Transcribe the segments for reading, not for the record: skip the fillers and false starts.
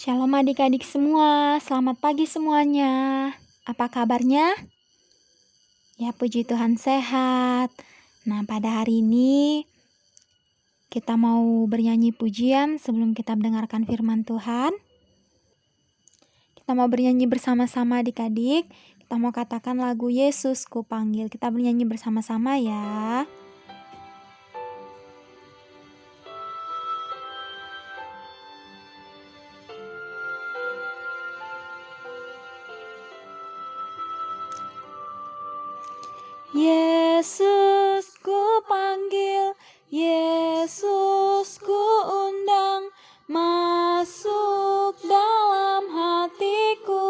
Shalom adik-adik semua, selamat pagi semuanya. Apa kabarnya? Ya puji Tuhan sehat. Nah pada hari ini kita mau bernyanyi pujian sebelum kita mendengarkan firman Tuhan. Kita mau bernyanyi bersama-sama adik-adik. Kita mau katakan lagu Yesus Ku Panggil. Kita bernyanyi bersama-sama ya. Yesus ku panggil, Yesus ku undang, masuk dalam hatiku.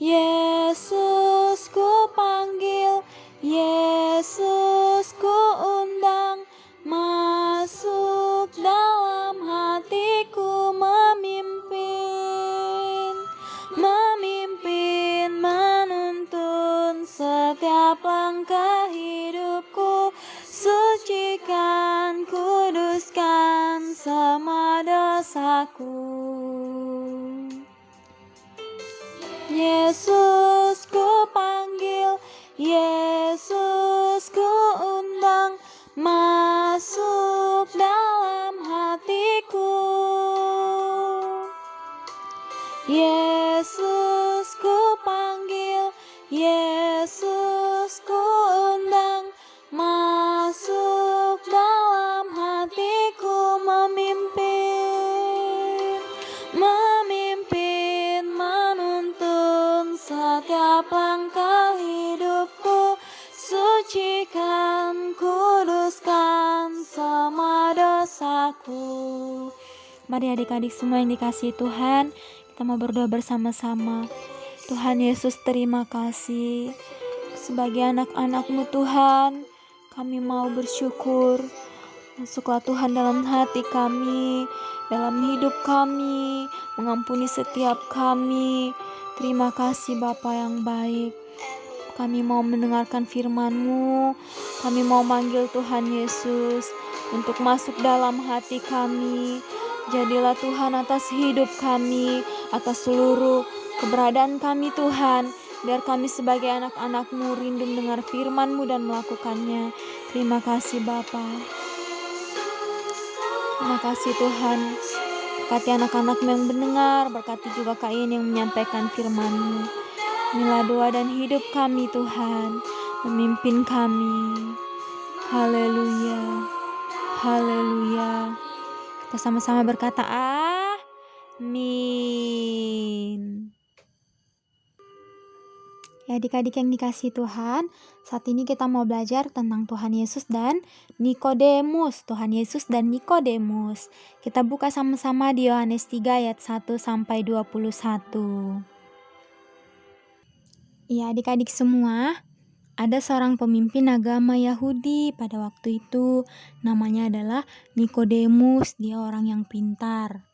Yesus ku panggil, Yesus ku undang, masuk dalam hatiku, memimpin, menuntun setiap langkah hidupku, sucikan, kuduskan semua dosaku. Yesus ku panggil, Yesus ku undang, masuk dalam hatiku. Yesus ku panggil, Yesus ku undang, masuk dalam hatiku, memimpin, menuntun setiap langkah hidupku, sucikan, kuduskan semua dosaku. Mari adik-adik semua yang dikasihi Tuhan, kita mau berdoa bersama-sama. Tuhan Yesus, terima kasih. Sebagai anak-anak-Mu Tuhan, kami mau bersyukur. Masuklah Tuhan dalam hati kami, dalam hidup kami, mengampuni setiap kami. Terima kasih Bapa yang baik. Kami mau mendengarkan firman-Mu. Kami mau manggil Tuhan Yesus untuk masuk dalam hati kami. Jadilah Tuhan atas hidup kami, atas seluruh keberadaan kami Tuhan. Biar kami sebagai anak-anak-Mu rindu mendengar firman-Mu dan melakukannya. Terima kasih Bapa. Terima kasih Tuhan. Berkati anak-anak-Mu yang mendengar, berkati juga Kak Iin yang menyampaikan firman-Mu. Inilah doa dan hidup kami Tuhan, memimpin kami. Haleluya, haleluya. Kita sama-sama berkata amin. Ya adik-adik yang dikasihi Tuhan, saat ini kita mau belajar tentang Tuhan Yesus dan Nikodemus. Tuhan Yesus dan Nikodemus. Kita buka sama-sama di Yohanes 3 ayat 1 sampai 21. Ya adik-adik semua, ada seorang pemimpin agama Yahudi pada waktu itu, namanya adalah Nikodemus. Dia orang yang pintar.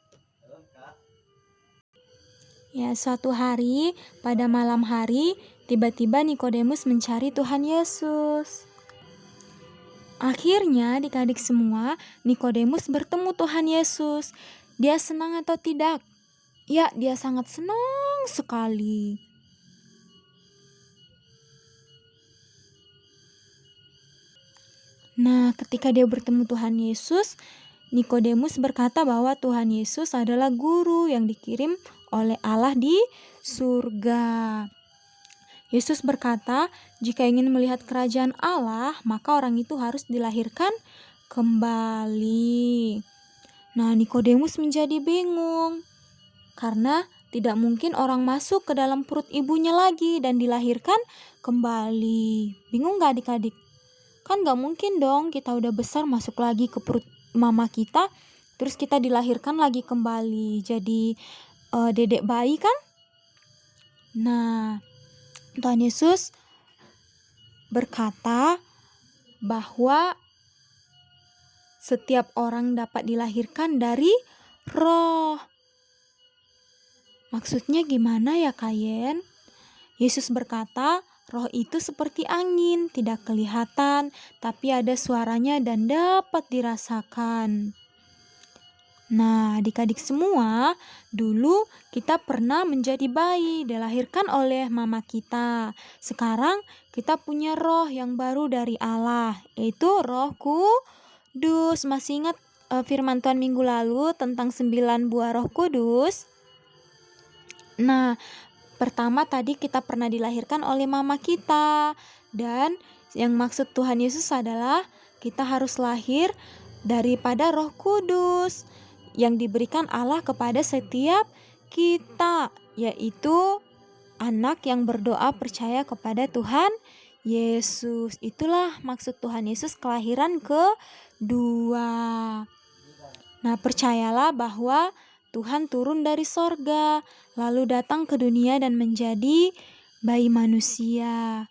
Ya, suatu hari pada malam hari, tiba-tiba Nikodemus mencari Tuhan Yesus. Akhirnya, adik-adik semua, Nikodemus bertemu Tuhan Yesus. Dia senang atau tidak? Ya, dia sangat senang sekali. Nah, ketika dia bertemu Tuhan Yesus, Nikodemus berkata bahwa Tuhan Yesus adalah guru yang dikirim oleh Allah di surga. Yesus berkata, jika ingin melihat kerajaan Allah, maka orang itu harus dilahirkan kembali. Nah, Nikodemus menjadi bingung karena tidak mungkin orang masuk ke dalam perut ibunya lagi dan dilahirkan kembali. Bingung gak adik-adik? Kan gak mungkin dong kita udah besar masuk lagi ke perut mama kita, terus kita dilahirkan lagi kembali jadi dedek bayi kan? Nah, Tuhan Yesus berkata bahwa setiap orang dapat dilahirkan dari roh. Maksudnya gimana ya Kayen? Yesus berkata, roh itu seperti angin, tidak kelihatan, tapi ada suaranya dan dapat dirasakan. Nah, adik-adik semua, dulu kita pernah menjadi bayi, dilahirkan oleh mama kita. Sekarang kita punya roh yang baru dari Allah, yaitu Roh Kudus. Masih ingat firman Tuhan minggu lalu tentang 9 buah Roh Kudus? Nah, pertama tadi kita pernah dilahirkan oleh mama kita. Dan yang maksud Tuhan Yesus adalah kita harus lahir daripada Roh Kudus yang diberikan Allah kepada setiap kita, yaitu anak yang berdoa percaya kepada Tuhan Yesus. Itulah maksud Tuhan Yesus kelahiran kedua. Nah, percayalah bahwa Tuhan turun dari sorga, lalu datang ke dunia dan menjadi bayi manusia.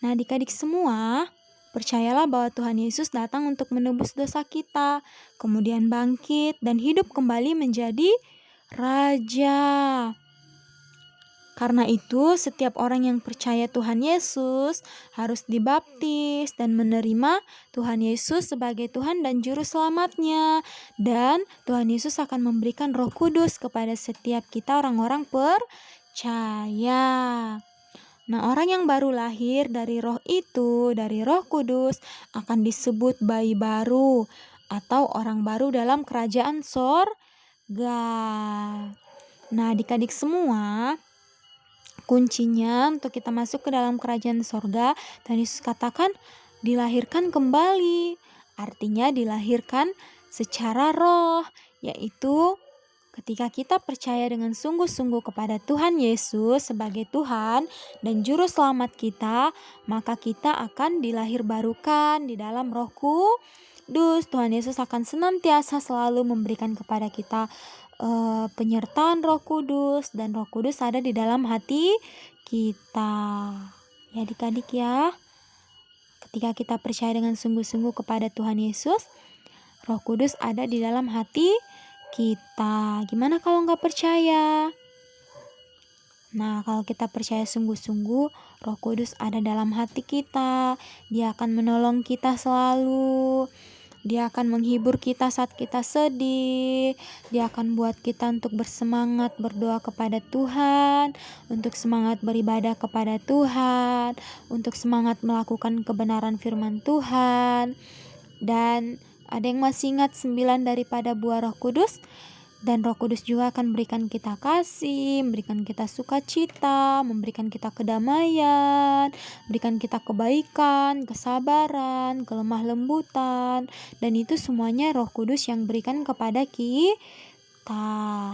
Nah, adik-adik semua, percayalah bahwa Tuhan Yesus datang untuk menebus dosa kita, kemudian bangkit dan hidup kembali menjadi Raja. Karena itu, setiap orang yang percaya Tuhan Yesus harus dibaptis dan menerima Tuhan Yesus sebagai Tuhan dan Juru Selamatnya. Dan Tuhan Yesus akan memberikan Roh Kudus kepada setiap kita orang-orang percaya. Nah, orang yang baru lahir dari roh itu, dari Roh Kudus, akan disebut bayi baru atau orang baru dalam kerajaan sorga. Nah, adik-adik semua, kuncinya untuk kita masuk ke dalam kerajaan sorga, Tuhan Yesus katakan dilahirkan kembali. Artinya dilahirkan secara roh, yaitu ketika kita percaya dengan sungguh-sungguh kepada Tuhan Yesus sebagai Tuhan dan Juru Selamat kita, maka kita akan dilahirbarukan di dalam Roh Kudus. Tuhan Yesus akan senantiasa selalu memberikan kepada kita penyertaan Roh Kudus, dan Roh Kudus ada di dalam hati kita. Ya adik-adik ya, ketika kita percaya dengan sungguh-sungguh kepada Tuhan Yesus, Roh Kudus ada di dalam hati kita. Gimana kalau nggak percaya? Nah, kalau kita percaya sungguh-sungguh, Roh Kudus ada dalam hati kita. Dia akan menolong kita selalu. Dia akan menghibur kita saat kita sedih. Dia akan buat kita untuk bersemangat berdoa kepada Tuhan, untuk semangat beribadah kepada Tuhan, untuk semangat melakukan kebenaran firman Tuhan. Dan ada yang masih ingat 9 daripada buah Roh Kudus? Dan Roh Kudus juga akan memberikan kita kasih, memberikan kita sukacita, memberikan kita kedamaian, memberikan kita kebaikan, kesabaran, kelemah lembutan. Dan itu semuanya Roh Kudus yang berikan kepada kita.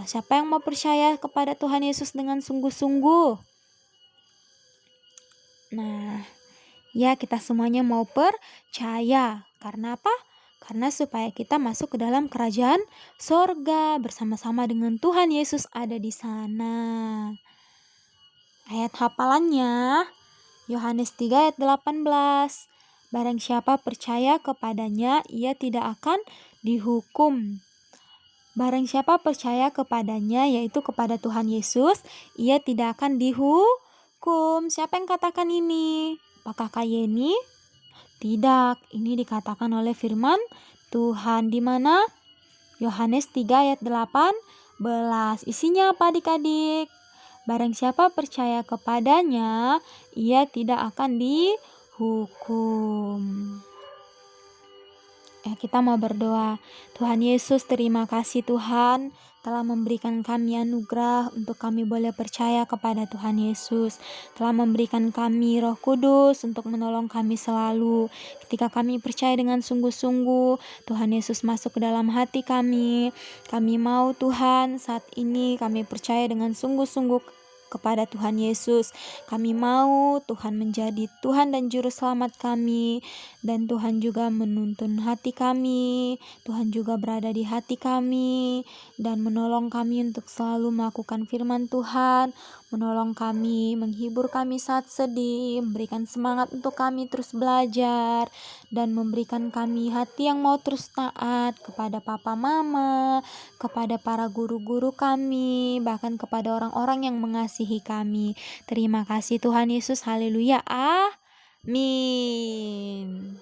Siapa yang mau percaya kepada Tuhan Yesus dengan sungguh-sungguh? Nah, ya kita semuanya mau percaya. Karena apa? Karena supaya kita masuk ke dalam kerajaan sorga bersama-sama dengan Tuhan Yesus ada di sana. Ayat hafalannya, Yohanes 3 ayat 18. Barang siapa percaya kepadanya, ia tidak akan dihukum. Barang siapa percaya kepadanya, yaitu kepada Tuhan Yesus, ia tidak akan dihukum. Siapa yang katakan ini? Apakah Kak Yeni? Tidak, ini dikatakan oleh firman Tuhan di mana? Yohanes 3 ayat 18. Isinya apa adik-adik? Barang siapa percaya kepadanya, ia tidak akan dihukum. Ya, kita mau berdoa. Tuhan Yesus, terima kasih Tuhan telah memberikan kami anugerah untuk kami boleh percaya kepada Tuhan Yesus. Telah memberikan kami Roh Kudus untuk menolong kami selalu. Ketika kami percaya dengan sungguh-sungguh, Tuhan Yesus masuk ke dalam hati kami. Kami mau Tuhan saat ini kami percaya dengan sungguh-sungguh kepada Tuhan Yesus. Kami mau Tuhan menjadi Tuhan dan Juru Selamat kami. Dan Tuhan juga menuntun hati kami. Tuhan juga berada di hati kami. Dan menolong kami untuk selalu melakukan firman Tuhan. Menolong kami, menghibur kami saat sedih. Memberikan semangat untuk kami terus belajar. Dan memberikan kami hati yang mau terus taat kepada papa mama, kepada para guru-guru kami, bahkan kepada orang-orang yang mengasihi kami. Terima kasih Tuhan Yesus. Haleluya. Amin.